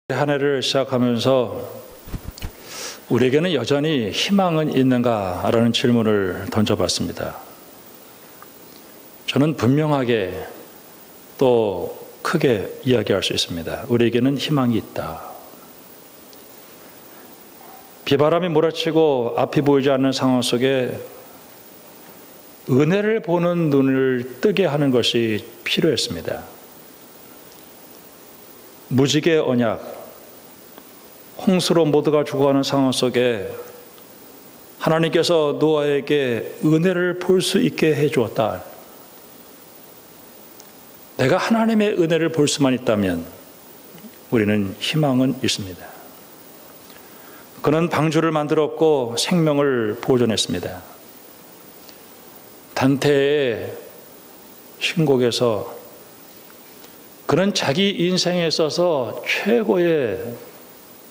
한 해를 시작하면서 우리에게는 여전히 희망은 있는가라는 질문을 던져봤습니다. 저는 분명하게 또 크게 이야기할 수 있습니다. 우리에게는 희망이 있다. 비바람이 몰아치고 앞이 보이지 않는 상황 속에 은혜를 보는 눈을 뜨게 하는 것이 필요했습니다. 무지개 언약, 홍수로 모두가 죽어가는 상황 속에 하나님께서 노아에게 은혜를 볼 수 있게 해주었다. 내가 하나님의 은혜를 볼 수만 있다면 우리는 희망은 있습니다. 그는 방주를 만들었고 생명을 보존했습니다. 단테의 신곡에서 그는 자기 인생에 있어서 최고의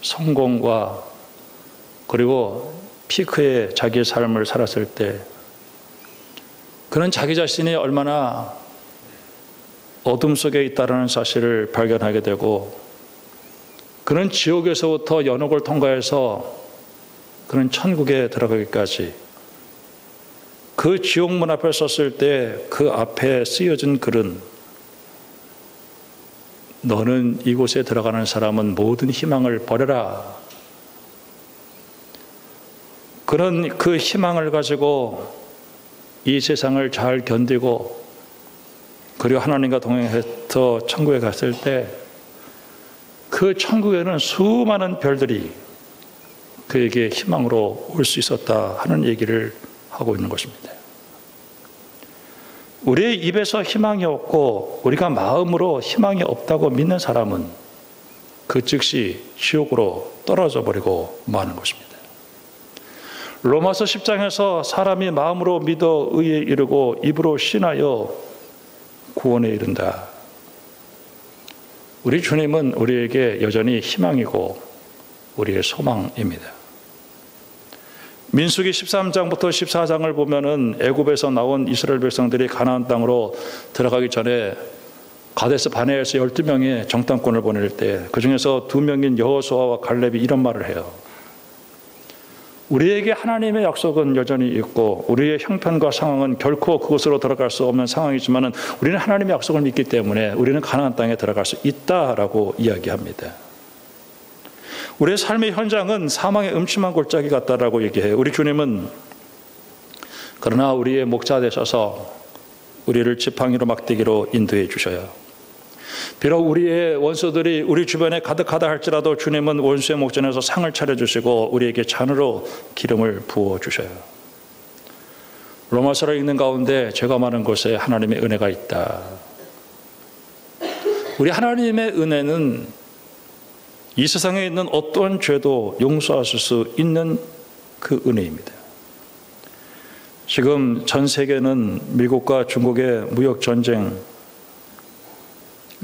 성공과 그리고 피크의 자기의 삶을 살았을 때 그는 자기 자신이 얼마나 어둠 속에 있다는 사실을 발견하게 되고 그는 지옥에서부터 연옥을 통과해서 그는 천국에 들어가기까지 그 지옥문 앞에 섰을 때 그 앞에 쓰여진 글은 너는 이곳에 들어가는 사람은 모든 희망을 버려라. 그는 그 희망을 가지고 이 세상을 잘 견디고 그리고 하나님과 동행해서 천국에 갔을 때 그 천국에는 수많은 별들이 그에게 희망으로 올 수 있었다 하는 얘기를 하고 있는 것입니다. 우리의 입에서 희망이 없고 우리가 마음으로 희망이 없다고 믿는 사람은 그 즉시 지옥으로 떨어져 버리고 마는 것입니다. 로마서 10장에서 사람이 마음으로 믿어 의에 이르고 입으로 신하여 구원에 이른다. 우리 주님은 우리에게 여전히 희망이고 우리의 소망입니다. 민수기 13장부터 14장을 보면은 애굽에서 나온 이스라엘 백성들이 가나안 땅으로 들어가기 전에 가데스 바네아에서 12명의 정탐꾼을 보낼 때 그중에서 2명인 여호수아와 갈렙이 이런 말을 해요. 우리에게 하나님의 약속은 여전히 있고 우리의 형편과 상황은 결코 그곳으로 들어갈 수 없는 상황이지만 우리는 하나님의 약속을 믿기 때문에 우리는 가나안 땅에 들어갈 수 있다라고 이야기합니다. 우리의 삶의 현장은 사망의 음침한 골짜기 같다라고 얘기해요. 우리 주님은 그러나 우리의 목자 되셔서 우리를 지팡이로 막대기로 인도해 주셔요. 비록 우리의 원수들이 우리 주변에 가득하다 할지라도 주님은 원수의 목전에서 상을 차려주시고 우리에게 잔으로 기름을 부어주셔요. 로마서를 읽는 가운데 죄가 많은 곳에 하나님의 은혜가 있다. 우리 하나님의 은혜는 이 세상에 있는 어떤 죄도 용서하실 수 있는 그 은혜입니다. 지금 전 세계는 미국과 중국의 무역 전쟁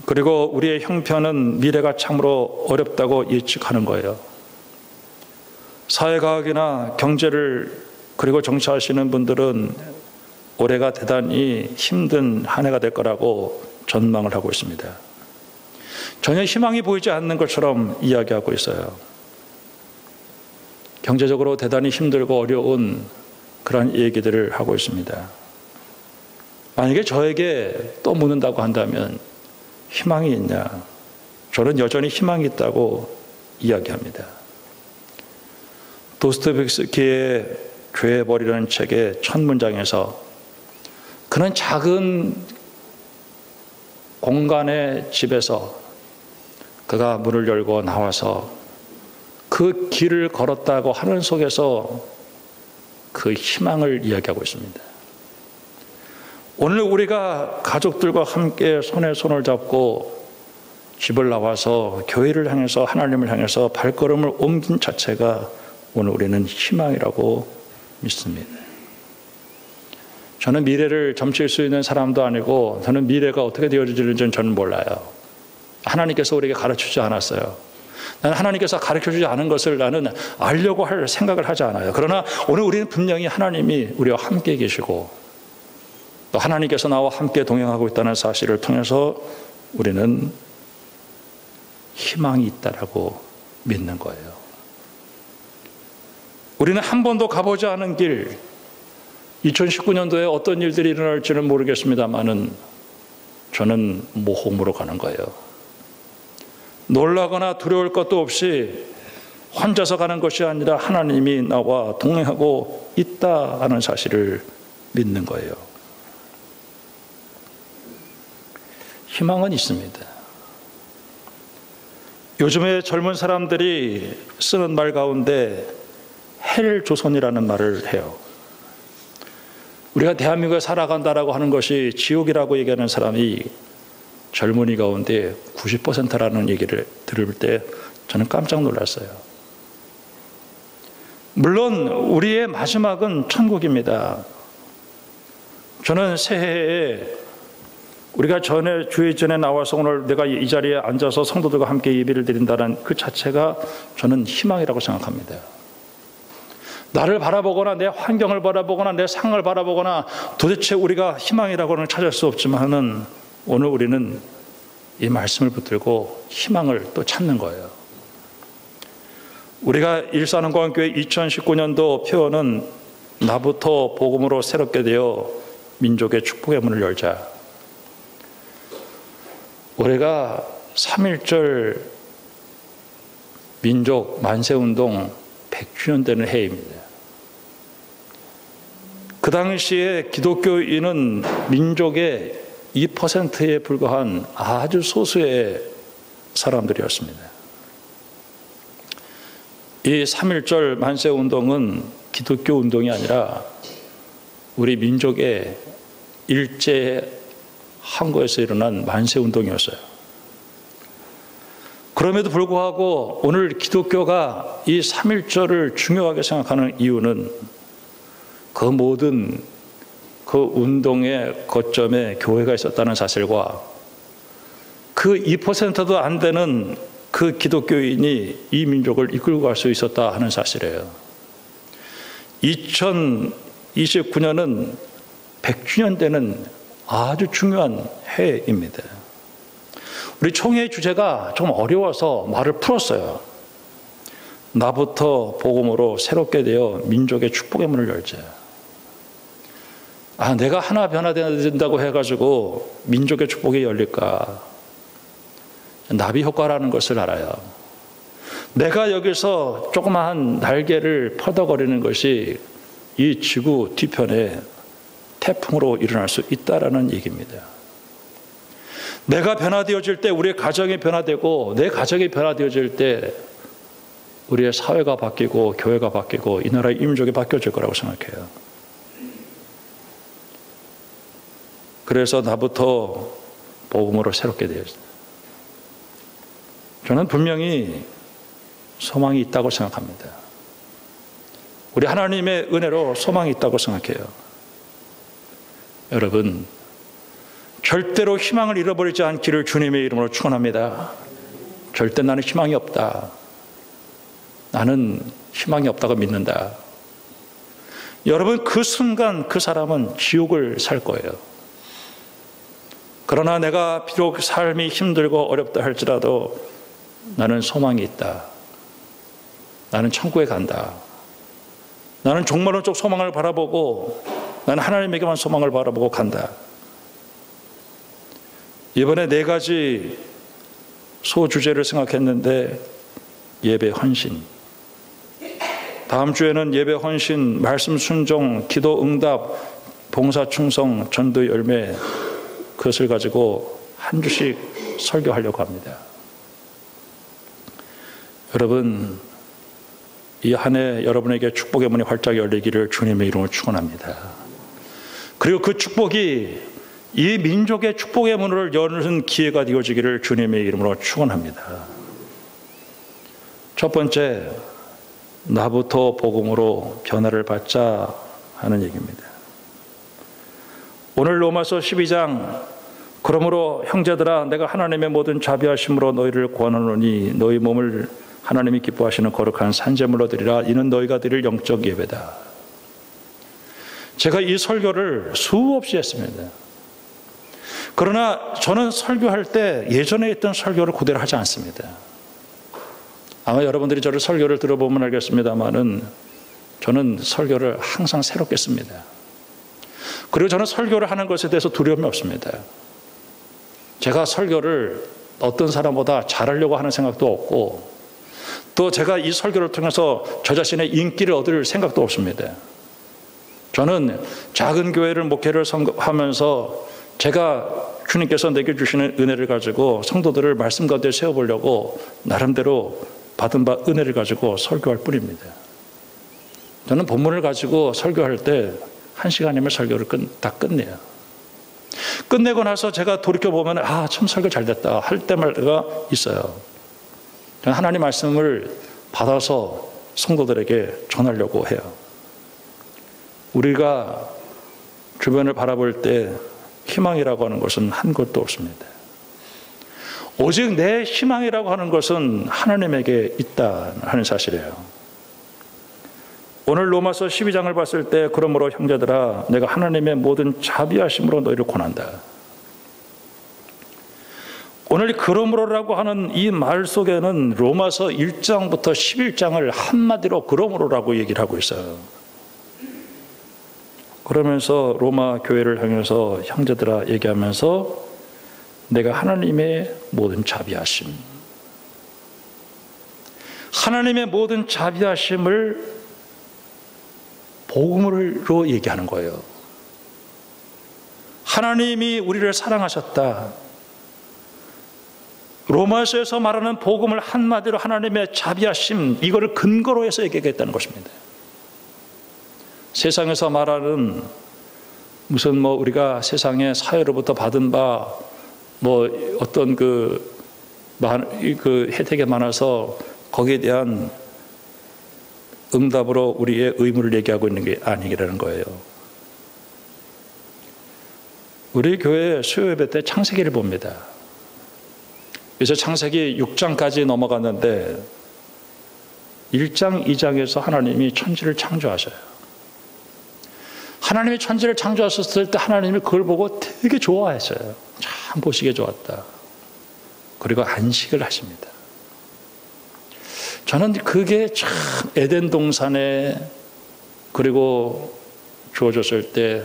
그리고 우리의 형편은 미래가 참으로 어렵다고 예측하는 거예요. 사회과학이나 경제를 그리고 정치하시는 분들은 올해가 대단히 힘든 한 해가 될 거라고 전망을 하고 있습니다. 전혀 희망이 보이지 않는 것처럼 이야기하고 있어요. 경제적으로 대단히 힘들고 어려운 그런 얘기들을 하고 있습니다. 만약에 저에게 또 묻는다고 한다면 희망이 있냐? 저는 여전히 희망이 있다고 이야기합니다. 도스토옙스키의 죄의 벌이라는 책의 첫 문장에서 그는 작은 공간의 집에서 그가 문을 열고 나와서 그 길을 걸었다고 하는 속에서 그 희망을 이야기하고 있습니다. 오늘 우리가 가족들과 함께 손에 손을 잡고 집을 나와서 교회를 향해서 하나님을 향해서 발걸음을 옮긴 자체가 오늘 우리는 희망이라고 믿습니다. 저는 미래를 점칠 수 있는 사람도 아니고 저는 미래가 어떻게 되어질지는 저는 몰라요. 하나님께서 우리에게 가르치지 않았어요. 나는 하나님께서 가르쳐주지 않은 것을 나는 알려고 할 생각을 하지 않아요. 그러나 오늘 우리는 분명히 하나님이 우리와 함께 계시고 또 하나님께서 나와 함께 동행하고 있다는 사실을 통해서 우리는 희망이 있다라고 믿는 거예요. 우리는 한 번도 가보지 않은 길, 2019년도에 어떤 일들이 일어날지는 모르겠습니다만은 저는 모험으로 가는 거예요. 놀라거나 두려울 것도 없이 혼자서 가는 것이 아니라 하나님이 나와 동행하고 있다 하는 사실을 믿는 거예요. 희망은 있습니다. 요즘에 젊은 사람들이 쓰는 말 가운데 헬조선이라는 말을 해요. 우리가 대한민국에 살아간다라고 하는 것이 지옥이라고 얘기하는 사람이 젊은이 가운데 90%라는 얘기를 들을 때 저는 깜짝 놀랐어요. 물론 우리의 마지막은 천국입니다. 저는 새해에 우리가 주일 전에 나와서 오늘 내가 이 자리에 앉아서 성도들과 함께 예배를 드린다는 그 자체가 저는 희망이라고 생각합니다. 나를 바라보거나 내 환경을 바라보거나 내 상을 바라보거나 도대체 우리가 희망이라고는 찾을 수 없지만은 오늘 우리는 이 말씀을 붙들고 희망을 또 찾는 거예요. 우리가 일산원광교회 2019년도 표어는 나부터 복음으로 새롭게 되어 민족의 축복의 문을 열자. 올해가 3.1절 민족 만세운동 100주년 되는 해입니다. 그 당시에 기독교인은 민족의 2%에 불과한 아주 소수의 사람들이었습니다. 이 3.1절 만세운동은 기독교 운동이 아니라 우리 민족의 일제 항거에서 일어난 만세운동이었어요. 그럼에도 불구하고 오늘 기독교가 이 3.1절을 중요하게 생각하는 이유는 그 모든 그 운동의 거점에 교회가 있었다는 사실과 그 2%도 안 되는 그 기독교인이 이 민족을 이끌고 갈 수 있었다 하는 사실이에요. 2029년은 100주년 되는 아주 중요한 해입니다. 우리 총회의 주제가 좀 어려워서 말을 풀었어요. 나부터 복음으로 새롭게 되어 민족의 축복의 문을 열자. 내가 하나 변화된다고 해가지고 민족의 축복이 열릴까? 나비 효과라는 것을 알아요. 내가 여기서 조그마한 날개를 퍼덕거리는 것이 이 지구 뒤편에 태풍으로 일어날 수 있다라는 얘기입니다. 내가 변화되어질 때 우리의 가정이 변화되고 내 가정이 변화되어질 때 우리의 사회가 바뀌고 교회가 바뀌고 이 나라의 민족이 바뀌어질 거라고 생각해요. 그래서 나부터 복음으로 새롭게 되었어요. 저는 분명히 소망이 있다고 생각합니다. 우리 하나님의 은혜로 소망이 있다고 생각해요. 여러분, 절대로 희망을 잃어버리지 않기를 주님의 이름으로 축원합니다. 절대 나는 희망이 없다. 나는 희망이 없다고 믿는다. 여러분, 그 순간 그 사람은 지옥을 살 거예요. 그러나 내가 비록 삶이 힘들고 어렵다 할지라도 나는 소망이 있다. 나는 천국에 간다. 나는 종말론 쪽 소망을 바라보고 나는 하나님에게만 소망을 바라보고 간다. 이번에 4가지 소주제를 생각했는데 예배 헌신, 다음 주에는 예배 헌신, 말씀 순종, 기도 응답, 봉사 충성, 전도 열매, 그것을 가지고 한 주씩 설교하려고 합니다. 여러분, 이 한 해 여러분에게 축복의 문이 활짝 열리기를 주님의 이름으로 축원합니다. 그리고 그 축복이 이 민족의 축복의 문을 여는 기회가 되어지기를 주님의 이름으로 축원합니다. 첫 번째, 나부터 복음으로 변화를 받자 하는 얘기입니다. 오늘 로마서 12장, 그러므로 형제들아 내가 하나님의 모든 자비하심으로 너희를 권하노니 너희 몸을 하나님이 기뻐하시는 거룩한 산제물로 드리라. 이는 너희가 드릴 영적 예배다. 제가 이 설교를 수없이 했습니다. 그러나 저는 설교할 때 예전에 했던 설교를 그대로 하지 않습니다. 아마 여러분들이 저를 설교를 들어보면 알겠습니다만은 저는 설교를 항상 새롭게 씁니다. 그리고 저는 설교를 하는 것에 대해서 두려움이 없습니다. 제가 설교를 어떤 사람보다 잘하려고 하는 생각도 없고, 또 제가 이 설교를 통해서 저 자신의 인기를 얻을 생각도 없습니다. 저는 작은 교회를 목회를 하면서 제가 주님께서 내게 주시는 은혜를 가지고 성도들을 말씀 가운데 세워보려고 나름대로 받은 바 은혜를 가지고 설교할 뿐입니다. 저는 본문을 가지고 설교할 때 1시간이면 설교를 다 끝내요. 끝내고 나서 제가 돌이켜보면 참 설교 잘 됐다 할 때마다 있어요. 저는 하나님 말씀을 받아서 성도들에게 전하려고 해요. 우리가 주변을 바라볼 때 희망이라고 하는 것은 한 것도 없습니다. 오직 내 희망이라고 하는 것은 하나님에게 있다 하는 사실이에요. 오늘 로마서 12장을 봤을 때 그러므로 형제들아 내가 하나님의 모든 자비하심으로 너희를 권한다. 오늘 그러므로라고 하는 이 말 속에는 로마서 1장부터 11장을 한마디로 그러므로라고 얘기를 하고 있어요. 그러면서 로마 교회를 향해서 형제들아 얘기하면서 내가 하나님의 모든 자비하심, 하나님의 모든 자비하심을 복음으로 얘기하는 거예요. 하나님이 우리를 사랑하셨다. 로마서에서 말하는 복음을 한마디로 하나님의 자비하심, 이거를 근거로 해서 얘기하겠다는 것입니다. 세상에서 말하는 무슨 우리가 세상의 사회로부터 받은 바 어떤 그 혜택이 많아서 거기에 대한 응답으로 우리의 의무를 얘기하고 있는 게 아니라는 거예요. 우리 교회 수요 예배 때 창세기를 봅니다. 그래서 창세기 6장까지 넘어갔는데 1장, 2장에서 하나님이 천지를 창조하셔요. 하나님이 천지를 창조하셨을 때 하나님이 그걸 보고 되게 좋아했어요. 참 보시기에 좋았다. 그리고 안식을 하십니다. 저는 그게 참 에덴 동산에 그리고 주어졌을 때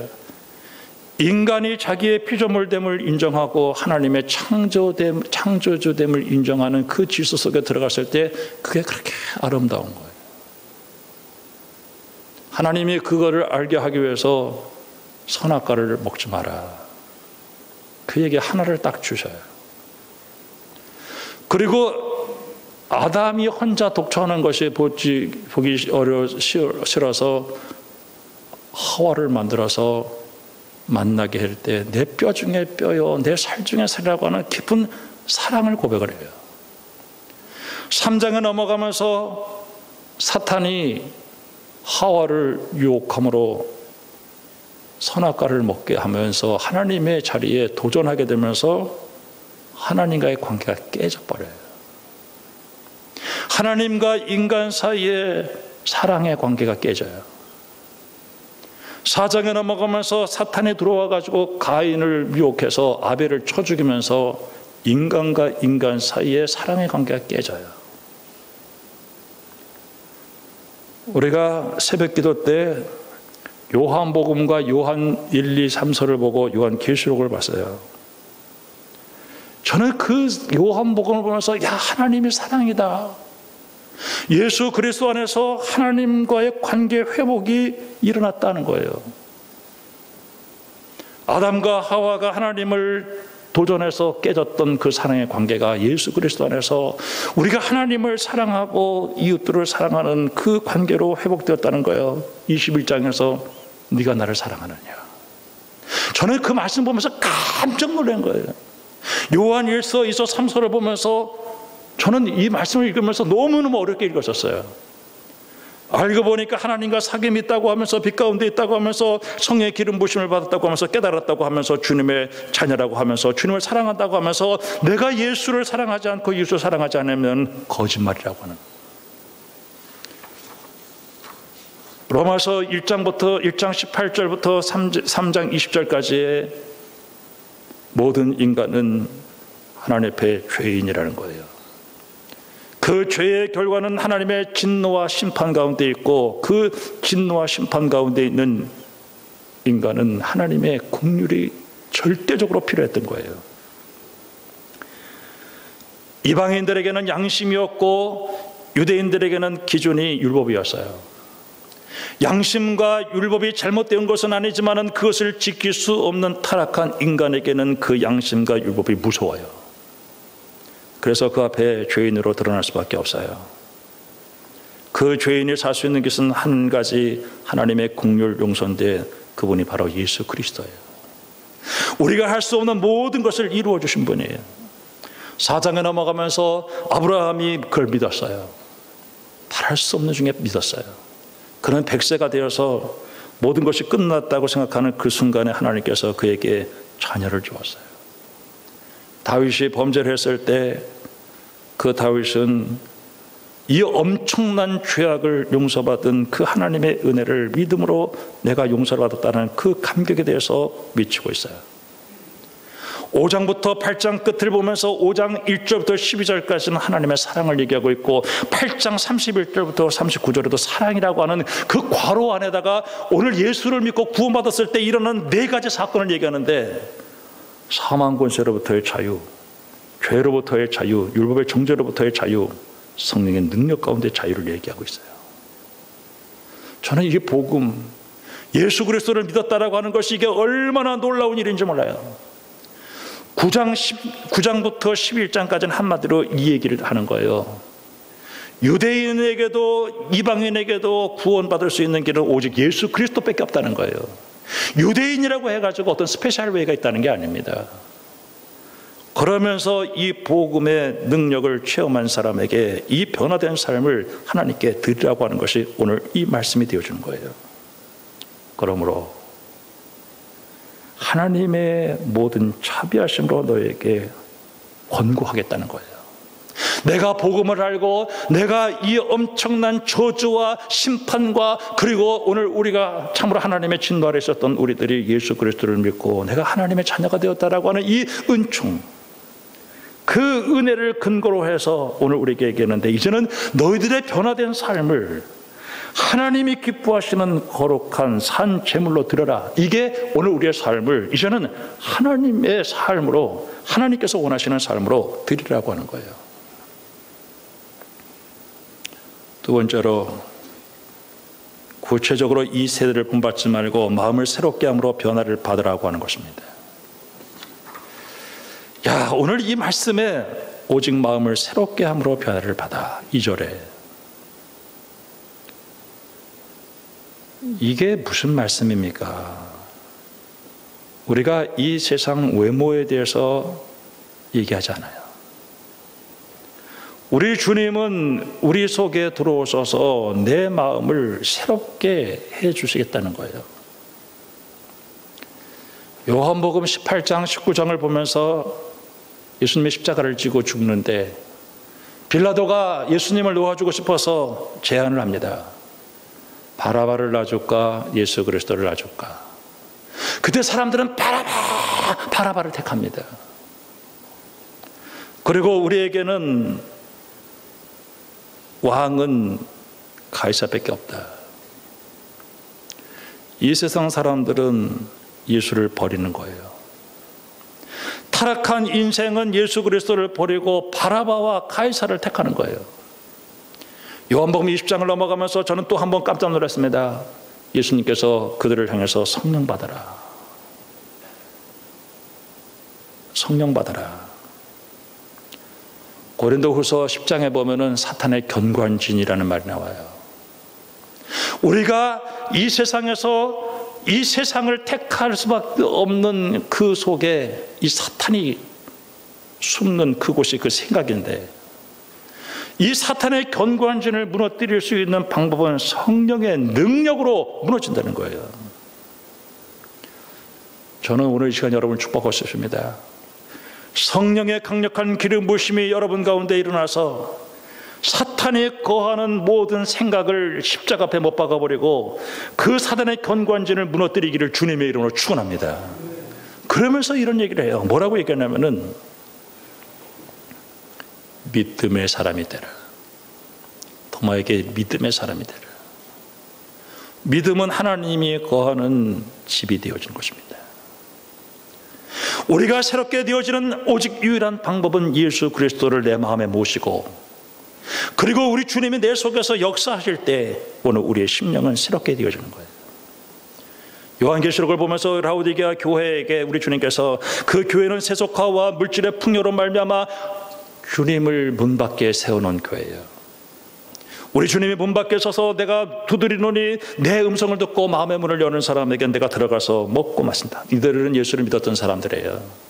인간이 자기의 피조물됨을 인정하고 하나님의 창조주됨을 인정하는 그 질서 속에 들어갔을 때 그게 그렇게 아름다운 거예요. 하나님이 그거를 알게 하기 위해서 선악과를 먹지 마라. 그 얘기 하나를 딱 주셔요. 그리고 아담이 혼자 독처하는 것이 보기 싫어서 하와를 만들어서 만나게 할 때 내 뼈 중에 뼈요 내 살 중에 살이라고 하는 깊은 사랑을 고백을 해요. 3장에 넘어가면서 사탄이 하와를 유혹함으로 선악과를 먹게 하면서 하나님의 자리에 도전하게 되면서 하나님과의 관계가 깨져버려요. 하나님과 인간 사이에 사랑의 관계가 깨져요. 4장에 넘어가면서 사탄이 들어와가지고 가인을 미혹해서 아벨을 쳐 죽이면서 인간과 인간 사이에 사랑의 관계가 깨져요. 우리가 새벽기도 때 요한복음과 요한 1, 2, 3서를 보고 요한계시록을 봤어요. 저는 그 요한복음을 보면서 하나님이 사랑이다. 예수 그리스도 안에서 하나님과의 관계 회복이 일어났다는 거예요. 아담과 하와가 하나님을 도전해서 깨졌던 그 사랑의 관계가 예수 그리스도 안에서 우리가 하나님을 사랑하고 이웃들을 사랑하는 그 관계로 회복되었다는 거예요. 21장에서 네가 나를 사랑하느냐. 저는 그 말씀 보면서 깜짝 놀란 거예요. 요한 1서, 2서, 3서를 보면서 저는 이 말씀을 읽으면서 너무너무 어렵게 읽었었어요. 알고 보니까 하나님과 사귐이 있다고 하면서 빛 가운데 있다고 하면서 성령의 기름 부심을 받았다고 하면서 깨달았다고 하면서 주님의 자녀라고 하면서 주님을 사랑한다고 하면서 내가 예수를 사랑하지 않고 예수를 사랑하지 않으면 거짓말이라고 하는 로마서 1장 18절부터 3장 20절까지의 모든 인간은 하나님 앞에 죄인이라는 거예요. 그 죄의 결과는 하나님의 진노와 심판 가운데 있고, 그 진노와 심판 가운데 있는 인간은 하나님의 긍휼이 절대적으로 필요했던 거예요. 이방인들에게는 양심이었고 유대인들에게는 기준이 율법이었어요. 양심과 율법이 잘못된 것은 아니지만 그것을 지킬 수 없는 타락한 인간에게는 그 양심과 율법이 무서워요. 그래서 그 앞에 죄인으로 드러날 수밖에 없어요. 그 죄인이 살 수 있는 것은 한 가지, 하나님의 긍휼 용서인데 그분이 바로 예수 그리스도예요. 우리가 할 수 없는 모든 것을 이루어 주신 분이에요. 4장에 넘어가면서 아브라함이 그걸 믿었어요. 바랄 수 없는 중에 믿었어요. 그는 100세가 되어서 모든 것이 끝났다고 생각하는 그 순간에 하나님께서 그에게 자녀를 주었어요. 다윗이 범죄를 했을 때 그 다윗은 이 엄청난 죄악을 용서받은 그 하나님의 은혜를 믿음으로 내가 용서를 받았다는 그 감격에 대해서 미치고 있어요. 5장부터 8장 끝을 보면서 5장 1절부터 12절까지는 하나님의 사랑을 얘기하고 있고 8장 31절부터 39절에도 사랑이라고 하는 그 괄호 안에다가 오늘 예수를 믿고 구원받았을 때 일어난 4가지 사건을 얘기하는데, 사망 권세로부터의 자유, 죄로부터의 자유, 율법의 정죄로부터의 자유, 성령의 능력 가운데 자유를 얘기하고 있어요. 저는 이게 복음, 예수 그리스도를 믿었다라고 하는 것이 이게 얼마나 놀라운 일인지 몰라요. 9장부터 11장까지는 한마디로 이 얘기를 하는 거예요. 유대인에게도 이방인에게도 구원받을 수 있는 길은 오직 예수 그리스도밖에 없다는 거예요. 유대인이라고 해가지고 어떤 스페셜 웨이가 있다는 게 아닙니다. 그러면서 이 복음의 능력을 체험한 사람에게 이 변화된 삶을 하나님께 드리라고 하는 것이 오늘 이 말씀이 되어주는 거예요. 그러므로 하나님의 모든 자비하심으로 너에게 권고하겠다는 거예요. 내가 복음을 알고 내가 이 엄청난 저주와 심판과, 그리고 오늘 우리가 참으로 하나님의 진노 아래 있었던 우리들이 예수 그리스도를 믿고 내가 하나님의 자녀가 되었다라고 하는 이 은총, 그 은혜를 근거로 해서 오늘 우리에게 얘기하는데, 이제는 너희들의 변화된 삶을 하나님이 기뻐하시는 거룩한 산 제물로 드려라. 이게 오늘 우리의 삶을 이제는 하나님의 삶으로, 하나님께서 원하시는 삶으로 드리라고 하는 거예요. 두 번째로, 구체적으로 이 세대를 본받지 말고 마음을 새롭게 함으로 변화를 받으라고 하는 것입니다. 오늘 이 말씀에 오직 마음을 새롭게 함으로 변화를 받아, 2절에 이게 무슨 말씀입니까? 우리가 이 세상 외모에 대해서 얘기하지 않아요. 우리 주님은 우리 속에 들어오셔서 내 마음을 새롭게 해 주시겠다는 거예요. 요한복음 18장 19장을 보면서 예수님의 십자가를 지고 죽는데 빌라도가 예수님을 놓아주고 싶어서 제안을 합니다. 바라바를 놔줄까, 예수 그리스도를 놔줄까? 그때 사람들은 바라바를 택합니다. 그리고 우리에게는 왕은 가이사밖에 없다. 이 세상 사람들은 예수를 버리는 거예요. 타락한 인생은 예수 그리스도를 버리고 바라바와 가이사를 택하는 거예요. 요한복음 20장을 넘어가면서 저는 또 한 번 깜짝 놀랐습니다. 예수님께서 그들을 향해서 성령 받아라. 성령 받아라. 고린도후서 10장에 보면은 사탄의 견고한진이라는 말이 나와요. 우리가 이 세상에서 이 세상을 택할 수밖에 없는 그 속에 이 사탄이 숨는 그곳이 그 생각인데, 이 사탄의 견고한 진을 무너뜨릴 수 있는 방법은 성령의 능력으로 무너진다는 거예요. 저는 오늘 이 시간 여러분을 축복하고 싶습니다. 성령의 강력한 기름 부으심이 여러분 가운데 일어나서 사탄이 거하는 모든 생각을 십자가 앞에 못 박아버리고 그 사단의 견고한 진을 무너뜨리기를 주님의 이름으로 축원합니다. 그러면서 이런 얘기를 해요. 뭐라고 얘기하냐면은 믿음의 사람이 되라. 도마에게 믿음의 사람이 되라. 믿음은 하나님이 거하는 집이 되어지는 것입니다. 우리가 새롭게 되어지는 오직 유일한 방법은 예수 그리스도를 내 마음에 모시고, 그리고 우리 주님이 내 속에서 역사하실 때 오늘 우리의 심령은 새롭게 되어지는 거예요. 요한계시록을 보면서 라오디게아 교회에게 우리 주님께서 그 교회는 세속화와 물질의 풍요로 말미암아 주님을 문 밖에 세워놓은 교회예요. 우리 주님이 문 밖에 서서 내가 두드리노니 내 음성을 듣고 마음의 문을 여는 사람에게 내가 들어가서 먹고 마신다. 이들은 예수를 믿었던 사람들이에요.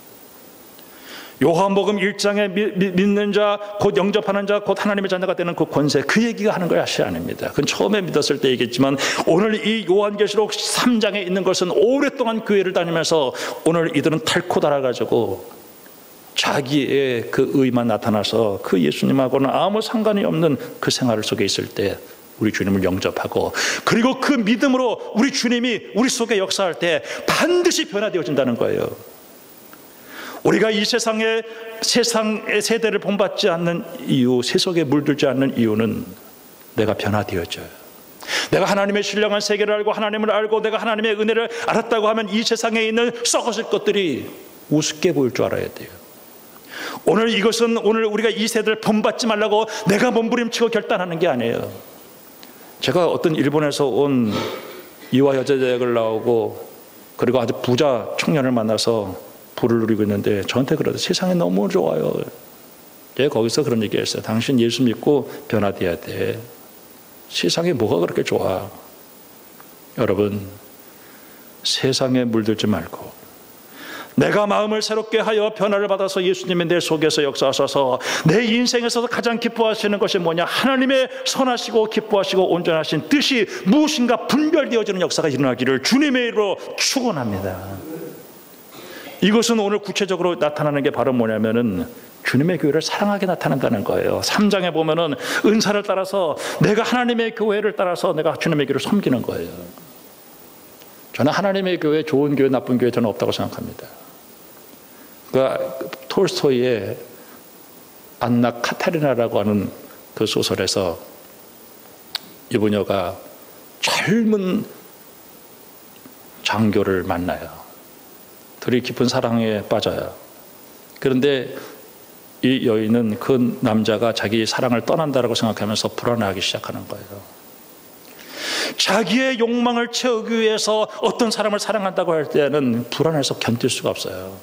요한복음 1장에 믿는 자, 곧 영접하는 자, 곧 하나님의 자녀가 되는 그 권세, 그 얘기가 하는 것이 아닙니다. 그건 처음에 믿었을 때 얘기했지만 오늘 이 요한계시록 3장에 있는 것은 오랫동안 교회를 다니면서 오늘 이들은 닳고 닳아가지고 자기의 그 의만 나타나서 그 예수님하고는 아무 상관이 없는 그 생활 속에 있을 때 우리 주님을 영접하고, 그리고 그 믿음으로 우리 주님이 우리 속에 역사할 때 반드시 변화되어진다는 거예요. 우리가 이 세상의 세대를 본받지 않는 이유, 세속에 물들지 않는 이유는 내가 변화되어져요. 내가 하나님의 신령한 세계를 알고 하나님을 알고 내가 하나님의 은혜를 알았다고 하면 이 세상에 있는 썩어질 것들이 우습게 보일 줄 알아야 돼요. 오늘 이것은 오늘 우리가 이 세대를 본받지 말라고 내가 몸부림치고 결단하는 게 아니에요. 제가 어떤 일본에서 온 이화 여자대학을 나오고 그리고 아주 부자 청년을 만나서 부를 누리고 있는데 저한테 그러더라고요. 세상이 너무 좋아요. 제가 거기서 그런 얘기했어요. 당신 예수 믿고 변화돼야 돼. 세상에 뭐가 그렇게 좋아. 여러분, 세상에 물들지 말고 내가 마음을 새롭게 하여 변화를 받아서 예수님이 내 속에서 역사하셔서 내 인생에서 가장 기뻐하시는 것이 뭐냐? 하나님의 선하시고 기뻐하시고 온전하신 뜻이 무엇인가 분별되어지는 역사가 일어나기를 주님의 이름으로 축원합니다. 이것은 오늘 구체적으로 나타나는 게 바로 뭐냐면은 주님의 교회를 사랑하게 나타난다는 거예요. 3장에 보면은 은사를 따라서 내가 하나님의 교회를 따라서 내가 주님의 교회를 섬기는 거예요. 저는 하나님의 교회, 좋은 교회, 나쁜 교회 저는 없다고 생각합니다. 그러니까 톨스토이의 안나 카타리나라고 하는 그 소설에서 이 부녀가 젊은 장교를 만나요. 둘이 깊은 사랑에 빠져요. 그런데 이 여인은 그 남자가 자기 사랑을 떠난다라고 생각하면서 불안해하기 시작하는 거예요. 자기의 욕망을 채우기 위해서 어떤 사람을 사랑한다고 할 때는 불안해서 견딜 수가 없어요.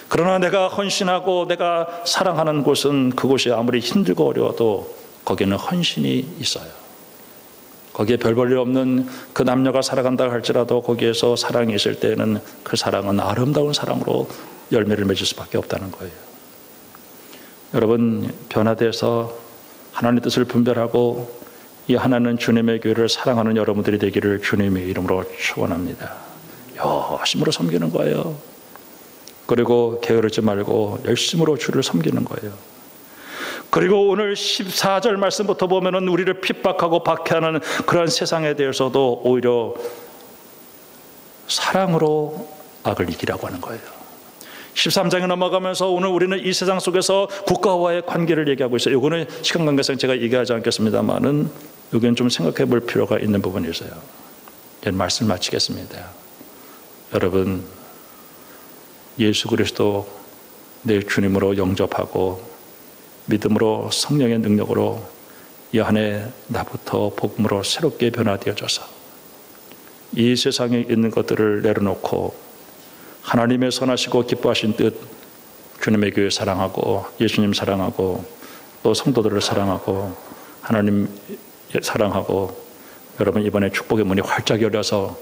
그러나 내가 헌신하고 내가 사랑하는 곳은 그곳이 아무리 힘들고 어려워도 거기는 헌신이 있어요. 거기에 별 볼 일 없는 그 남녀가 살아간다고 할지라도 거기에서 사랑이 있을 때는 그 사랑은 아름다운 사랑으로 열매를 맺을 수밖에 없다는 거예요. 여러분, 변화돼서 하나님의 뜻을 분별하고 이 하나는 주님의 교회를 사랑하는 여러분들이 되기를 주님의 이름으로 축원합니다. 열심으로 섬기는 거예요. 그리고 게으르지 말고 열심으로 주를 섬기는 거예요. 그리고 오늘 14절 말씀부터 보면은 우리를 핍박하고 박해하는 그런 세상에 대해서도 오히려 사랑으로 악을 이기라고 하는 거예요. 13장에 넘어가면서 오늘 우리는 이 세상 속에서 국가와의 관계를 얘기하고 있어요. 이거는 시간 관계상 제가 얘기하지 않겠습니다만은 여기는 좀 생각해 볼 필요가 있는 부분이 있어요. 이제 말씀 마치겠습니다. 여러분, 예수 그리스도 내 주님으로 영접하고 믿음으로 성령의 능력으로 이 안에 나부터 복음으로 새롭게 변화되어져서 이 세상에 있는 것들을 내려놓고 하나님의 선하시고 기뻐하신 뜻, 주님의 교회 사랑하고 예수님 사랑하고 또 성도들을 사랑하고 하나님 사랑하고, 여러분 이번에 축복의 문이 활짝 열려서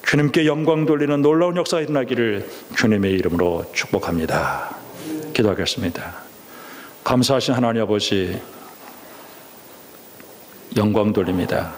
주님께 영광 돌리는 놀라운 역사가 일어나기를 주님의 이름으로 축복합니다. 기도하겠습니다. 감사하신 하나님 아버지, 영광 돌립니다.